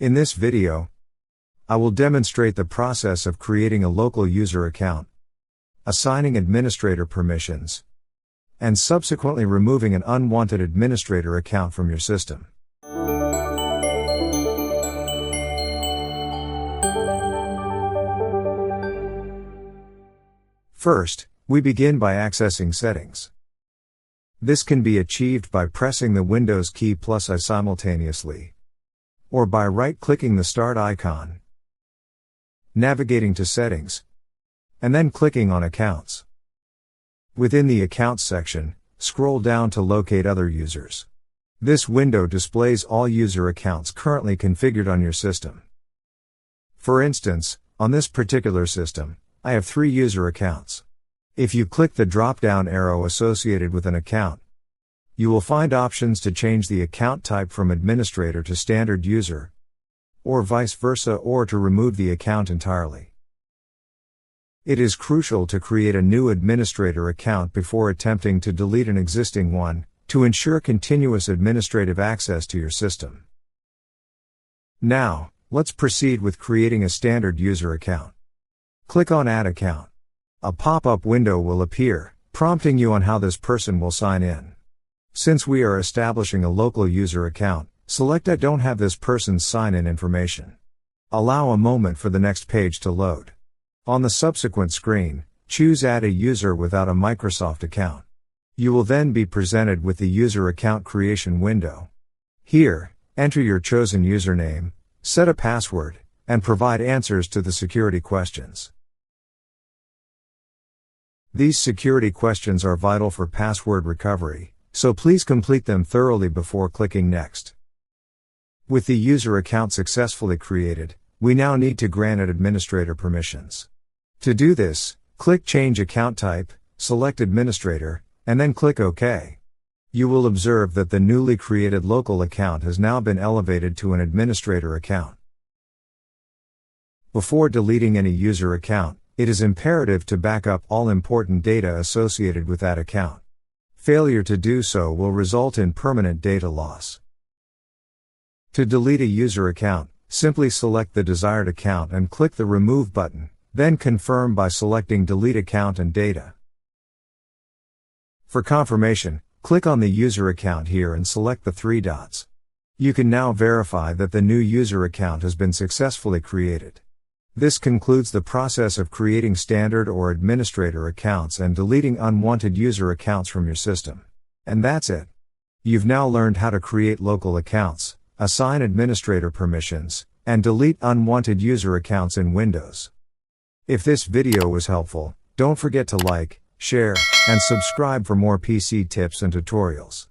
In this video, I will demonstrate the process of creating a local user account, assigning administrator permissions, and subsequently removing an unwanted administrator account from your system. First, we begin by accessing Settings. This can be achieved by pressing the Windows key plus I simultaneously, or by right-clicking the Start icon, navigating to Settings, and then clicking on Accounts. Within the Accounts section, scroll down to locate other users. This window displays all user accounts currently configured on your system. For instance, on this particular system, I have 3 user accounts. If you click the drop-down arrow associated with an account, you will find options to change the account type from administrator to standard user, or vice versa, or to remove the account entirely. It is crucial to create a new administrator account before attempting to delete an existing one, to ensure continuous administrative access to your system. Now, let's proceed with creating a standard user account. Click on Add Account. A pop-up window will appear, prompting you on how this person will sign in. Since we are establishing a local user account, select I don't have this person's sign-in information. Allow a moment for the next page to load. On the subsequent screen, choose Add a user without a Microsoft account. You will then be presented with the user account creation window. Here, enter your chosen username, set a password, and provide answers to the security questions. These security questions are vital for password recovery, so please complete them thoroughly before clicking Next. With the user account successfully created, we now need to grant it administrator permissions. To do this, click Change Account Type, select Administrator, and then click OK. You will observe that the newly created local account has now been elevated to an administrator account. Before deleting any user account, it is imperative to back up all important data associated with that account. Failure to do so will result in permanent data loss. To delete a user account, simply select the desired account and click the Remove button, then confirm by selecting Delete Account and Data. For confirmation, click on the user account here and select the 3 dots. You can now verify that the new user account has been successfully created. This concludes the process of creating standard or administrator accounts and deleting unwanted user accounts from your system. And that's it. You've now learned how to create local accounts, assign administrator permissions, and delete unwanted user accounts in Windows. If this video was helpful, don't forget to like, share, and subscribe for more PC tips and tutorials.